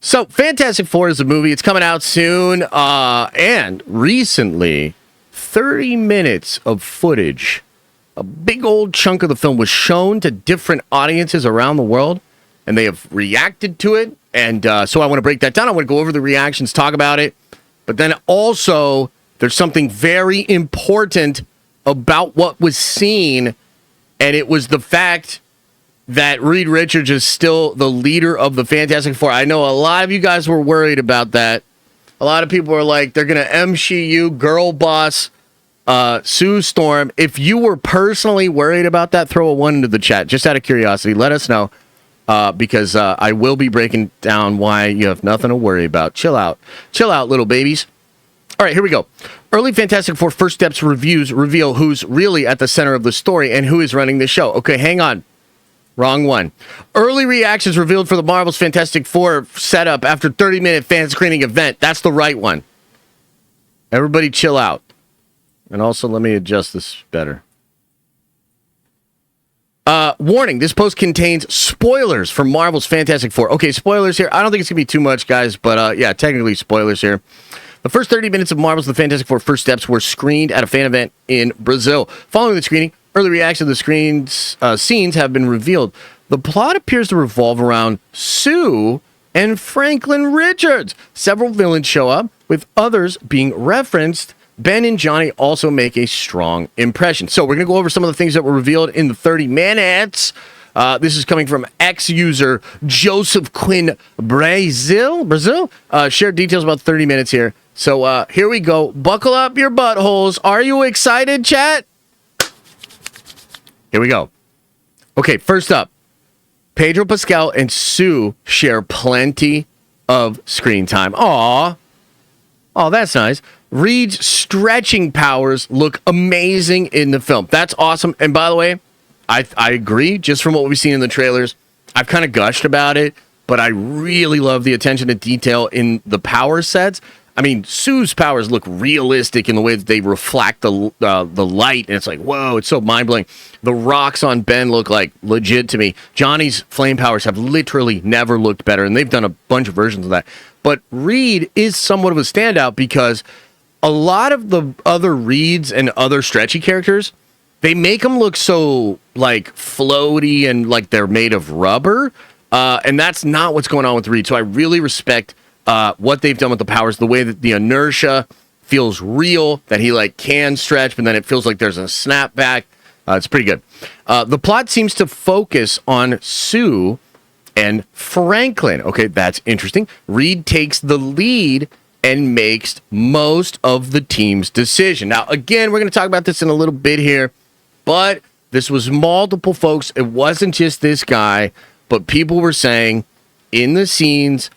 So, Fantastic Four is a movie. It's coming out soon. And recently, 30 minutes of footage, a big old chunk of the film was shown to different audiences around the world, and they have reacted to it. And so I want to break that down. I want to go over the reactions, talk about it. But then also, there's something very important about what was seen, and it was the fact that Reed Richards is still the leader of the Fantastic Four. I know a lot of you guys were worried about that. A lot of people are like, they're going to MCU girl boss Sue Storm. If you were personally worried about that, throw a 1 into the chat. Just out of curiosity, let us know. Because I will be breaking down why you have nothing to worry about. Chill out. Chill out, little babies. All right, here we go. Early Fantastic Four First Steps reviews reveal who's really at the center of the story and who is running the show. Okay, hang on. Wrong one. Early reactions revealed for the Marvel's Fantastic Four setup after 30-minute fan screening event. That's the right one. Everybody chill out. And also, let me adjust this better. Warning, this post contains spoilers for Marvel's Fantastic Four. Okay, spoilers here. I don't think it's going to be too much, guys, but yeah, technically spoilers here. The first 30 minutes of Marvel's The Fantastic Four First Steps were screened at a fan event in Brazil. Following the screening, early reactions to the screen's scenes have been revealed. The plot appears to revolve around Sue and Franklin Richards. Several villains show up, with others being referenced. Ben and Johnny also make a strong impression. So we're going to go over some of the things that were revealed in the 30 minutes. This is coming from ex-user Joseph Quinn Brazil. Shared details about 30 minutes here. So here we go. Buckle up your buttholes. Are you excited, chat? Here we go. Okay, first up, Pedro Pascal and Sue share plenty of screen time. Aw. Oh, that's nice. Reed's stretching powers look amazing in the film. That's awesome. And by the way, I agree, just from what we've seen in the trailers. I've kind of gushed about it, but I really love the attention to detail in the power sets. I mean, Sue's powers look realistic in the way that they reflect the light, and it's like, whoa, it's so mind-blowing. The rocks on Ben look like legit to me. Johnny's flame powers have literally never looked better, and they've done a bunch of versions of that. But Reed is somewhat of a standout because a lot of the other Reeds and other stretchy characters, they make them look so, like, floaty and like they're made of rubber, and that's not what's going on with Reed. So I really respect what they've done with the powers, the way that the inertia feels real, that he like can stretch, but then it feels like there's a snapback. It's pretty good. The plot seems to focus on Sue and Franklin. Okay, that's interesting. Reed takes the lead and makes most of the team's decision. Now, again, we're going to talk about this in a little bit here, but this was multiple folks. It wasn't just this guy, but people were saying in the scenes,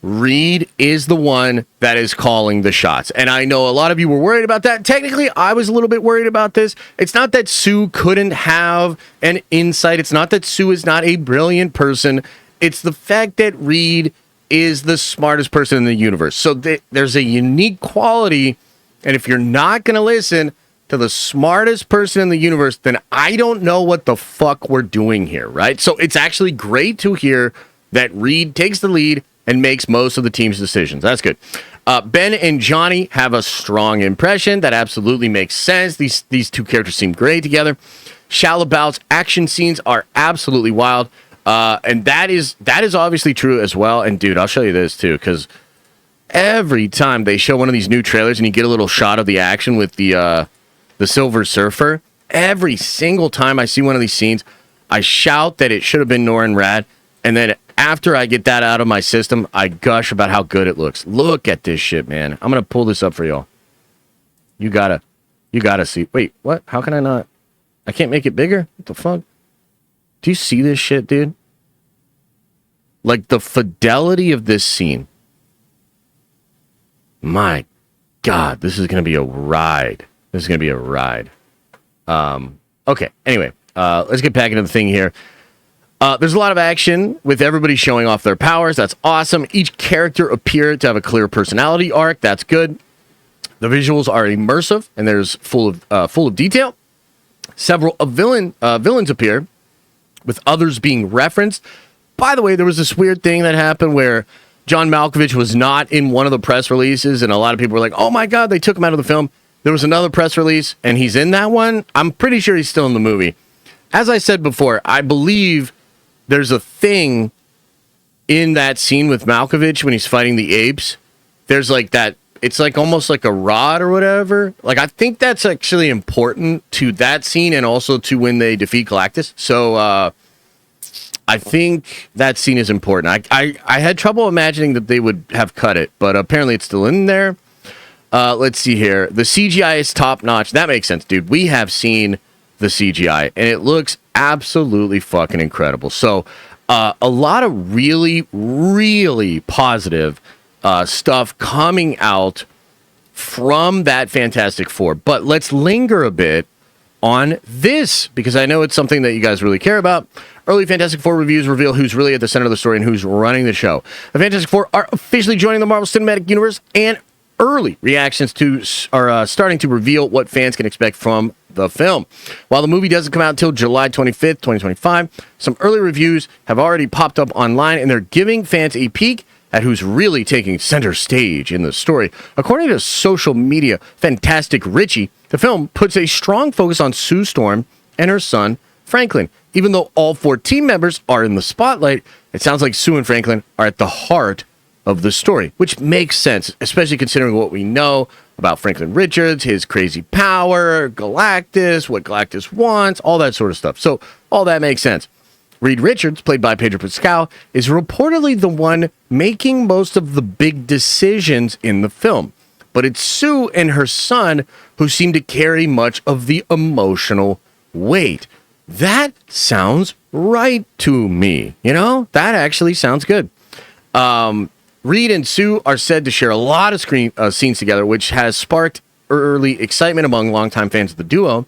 Reed is the one that is calling the shots. And I know a lot of you were worried about that. Technically, I was a little bit worried about this. It's not that Sue couldn't have an insight. It's not that Sue is not a brilliant person. It's the fact that Reed is the smartest person in the universe. So there's a unique quality. And if you're not going to listen to the smartest person in the universe, then I don't know what the fuck we're doing here, right? So it's actually great to hear that Reed takes the lead and makes most of the team's decisions. That's good. Ben and Johnny have a strong impression. That absolutely makes sense. These two characters seem great together. Shia LaBeouf's action scenes are absolutely wild. And that is obviously true as well. And dude, I'll show you this too, because every time they show one of these new trailers and you get a little shot of the action with the Silver Surfer, every single time I see one of these scenes, I shout that it should have been Norrin Rad. And then after I get that out of my system, I gush about how good it looks. Look at this shit, man. I'm going to pull this up for y'all. You gotta see. Wait, what? How can I not? I can't make it bigger? What the fuck? Do you see this shit, dude? Like the fidelity of this scene. My God, this is going to be a ride. Okay, anyway, let's get back into the thing here. There's a lot of action with everybody showing off their powers. That's awesome. Each character appeared to have a clear personality arc. That's good. The visuals are immersive and there's full of detail. Several villains appear, with others being referenced. By the way, there was this weird thing that happened where John Malkovich was not in one of the press releases, and a lot of people were like, oh my God, they took him out of the film. There was another press release, and he's in that one. I'm pretty sure he's still in the movie. As I said before, I believe there's a thing in that scene with Malkovich when he's fighting the apes. There's like that, it's like almost like a rod or whatever. Like, I think that's actually important to that scene and also to when they defeat Galactus. So I think that scene is important. I had trouble imagining that they would have cut it, but apparently it's still in there. Let's see here. The CGI is top notch. That makes sense, dude. We have seen the CGI, and it looks absolutely fucking incredible. So a lot of really, really positive stuff coming out from that Fantastic Four. But let's linger a bit on this, because I know it's something that you guys really care about. Early Fantastic Four reviews reveal who's really at the center of the story and who's running the show. The Fantastic Four are officially joining the Marvel Cinematic Universe, and early reactions are starting to reveal what fans can expect from the film. While the movie doesn't come out until July 25th, 2025, some early reviews have already popped up online, and they're giving fans a peek at who's really taking center stage in the story. According to social media Fantastic Richie, the film puts a strong focus on Sue Storm and her son, Franklin. Even though all 4 team members are in the spotlight, it sounds like Sue and Franklin are at the heart of the story, which makes sense, especially considering what we know about Franklin Richards, his crazy power, Galactus, what Galactus wants, all that sort of stuff. So all that makes sense. Reed Richards, played by Pedro Pascal, is reportedly the one making most of the big decisions in the film. But it's Sue and her son who seem to carry much of the emotional weight. That sounds right to me. You know, that actually sounds good. Reed and Sue are said to share a lot of screen scenes together, which has sparked early excitement among longtime fans of the duo.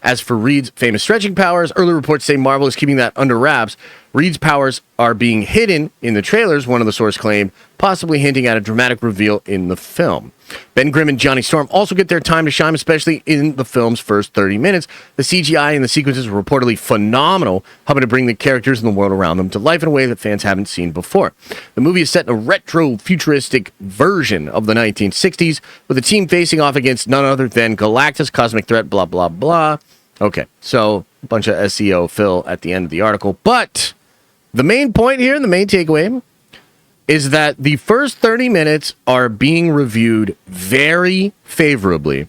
As for Reed's famous stretching powers, early reports say Marvel is keeping that under wraps. Reed's powers are being hidden in the trailers, one of the sources claimed, possibly hinting at a dramatic reveal in the film. Ben Grimm and Johnny Storm also get their time to shine, especially in the film's first 30 minutes. The CGI and the sequences were reportedly phenomenal, helping to bring the characters and the world around them to life in a way that fans haven't seen before. The movie is set in a retro-futuristic version of the 1960s, with the team facing off against none other than Galactus, Cosmic Threat, blah, blah, blah. Okay, so a bunch of SEO fill at the end of the article. But the main point here, the main takeaway, is that the first 30 minutes are being reviewed very favorably.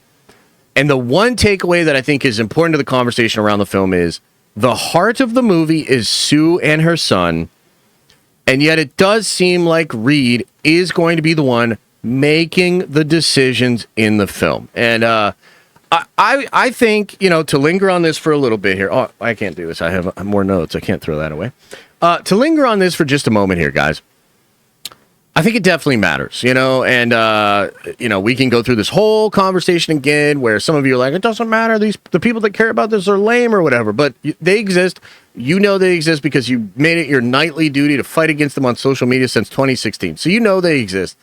And the one takeaway that I think is important to the conversation around the film is the heart of the movie is Sue and her son. And yet it does seem like Reed is going to be the one making the decisions in the film. And I think, you know, to linger on this for a little bit here. Oh, I can't do this. I have more notes. I can't throw that away. To linger on this for just a moment here, guys. I think it definitely matters, you know, and, you know, we can go through this whole conversation again where some of you are like, it doesn't matter. The people that care about this are lame or whatever, but they exist. You know they exist because you made it your nightly duty to fight against them on social media since 2016. So you know they exist.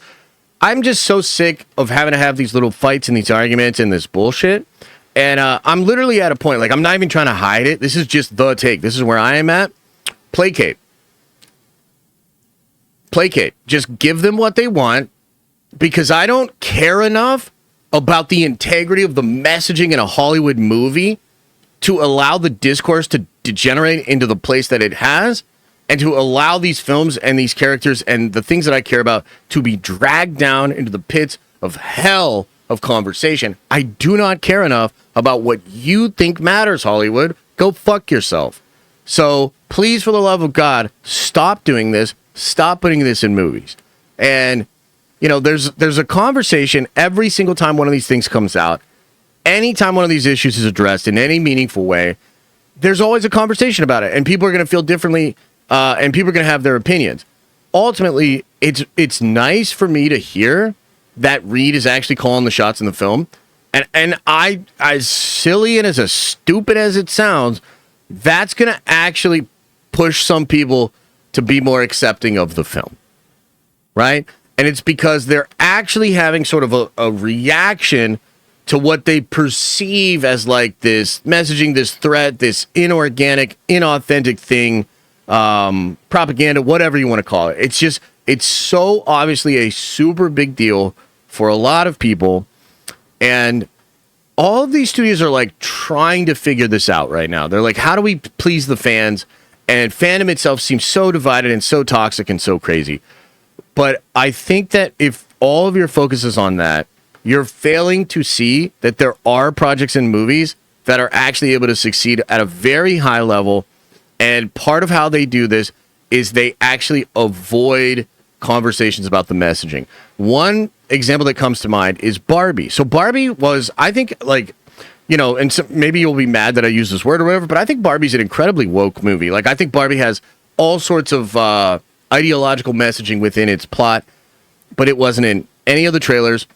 I'm just so sick of having to have these little fights and these arguments and this bullshit. And I'm literally at a point, like, I'm not even trying to hide it. This is just the take. This is where I am at. Placate. Just give them what they want, because I don't care enough about the integrity of the messaging in a Hollywood movie to allow the discourse to degenerate into the place that it has, and to allow these films and these characters and the things that I care about to be dragged down into the pits of hell of conversation. I do not care enough about what you think matters, Hollywood. Go fuck yourself. So please, for the love of God, stop doing this. Stop putting this in movies. And, you know, there's a conversation every single time one of these things comes out. Anytime one of these issues is addressed in any meaningful way, there's always a conversation about it. And people are going to feel differently, and people are going to have their opinions. Ultimately, it's nice for me to hear that Reed is actually calling the shots in the film. And I, as silly and as stupid as it sounds, that's going to actually push some people to be more accepting of the film, right? And it's because they're actually having sort of a reaction to what they perceive as like this messaging, this threat, this inorganic, inauthentic thing, propaganda, whatever you want to call it. It's so obviously a super big deal for a lot of people. And all of these studios are like trying to figure this out right now. They're like, how do we please the fans? And fandom itself seems so divided and so toxic and so crazy. But I think that if all of your focus is on that, you're failing to see that there are projects and movies that are actually able to succeed at a very high level. And part of how they do this is they actually avoid conversations about the messaging. One example that comes to mind is Barbie. So Barbie was, I think, like, you know, and so maybe you'll be mad that I use this word or whatever, but I think Barbie's an incredibly woke movie. Like, I think Barbie has all sorts of ideological messaging within its plot, but it wasn't in any of the trailers.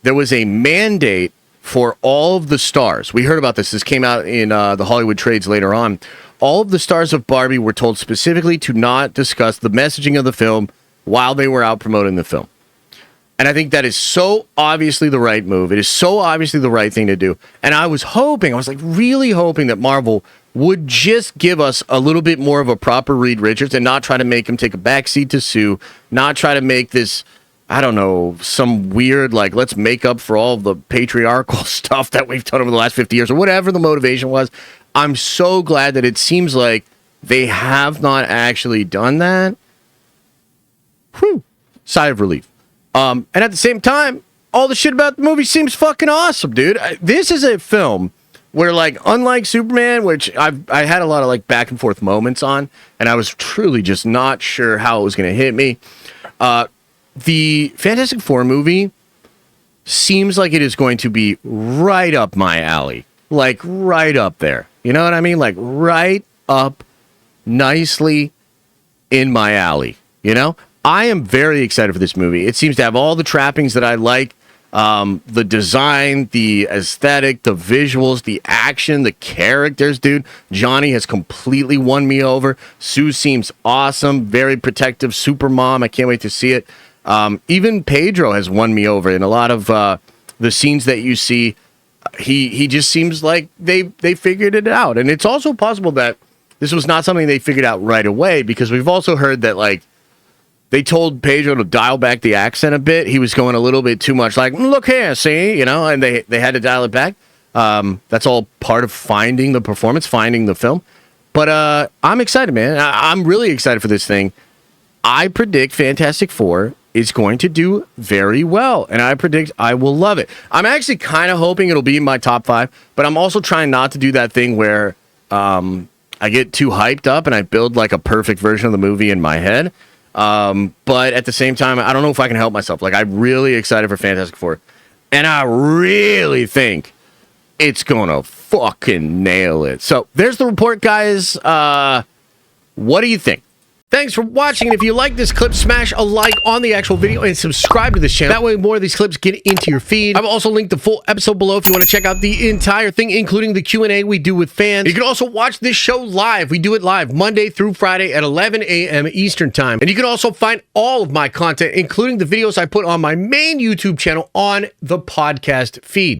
There was a mandate for all of the stars. We heard about this. This came out in the Hollywood trades later on. All of the stars of Barbie were told specifically to not discuss the messaging of the film while they were out promoting the film. And I think that is so obviously the right move. It is so obviously the right thing to do. And I was like really hoping that Marvel would just give us a little bit more of a proper Reed Richards and not try to make him take a backseat to Sue, not try to make this, I don't know, some weird, like, let's make up for all of the patriarchal stuff that we've done over the last 50 years or whatever the motivation was. I'm so glad that it seems like they have not actually done that. Whew. Sigh of relief. And at the same time, all the shit about the movie seems fucking awesome, dude. This is a film where, like, unlike Superman, which I had a lot of, like, back and forth moments on, and I was truly just not sure how it was going to hit me. The Fantastic Four movie seems like it is going to be right up my alley. Like, right up there. You know what I mean? Like, right up nicely in my alley. You know? I am very excited for this movie. It seems to have all the trappings that I like. The design, the aesthetic, the visuals, the action, the characters, dude. Johnny has completely won me over. Sue seems awesome. Very protective super mom. I can't wait to see it. Even Pedro has won me over in a lot of the scenes that you see. He just seems like they figured it out. And it's also possible that this was not something they figured out right away, because we've also heard that, like, they told Pedro to dial back the accent a bit. He was going a little bit too much like, look here, see, you know, and they had to dial it back. That's all part of finding the performance, finding the film. But I'm excited, man. I'm really excited for this thing. I predict Fantastic Four is going to do very well, and I predict I will love it. I'm actually kind of hoping it'll be in my top 5, but I'm also trying not to do that thing where I get too hyped up and I build like a perfect version of the movie in my head. But at the same time, I don't know if I can help myself. Like, I'm really excited for Fantastic Four, and I really think it's gonna fucking nail it. So there's the report, guys. What do you think? Thanks for watching, and if you like this clip, smash a like on the actual video and subscribe to this channel. That way more of these clips get into your feed. I've also linked the full episode below if you want to check out the entire thing, including the Q&A we do with fans. You can also watch this show live. We do it live Monday through Friday at 11 a.m. Eastern Time. And you can also find all of my content, including the videos I put on my main YouTube channel, on the podcast feed.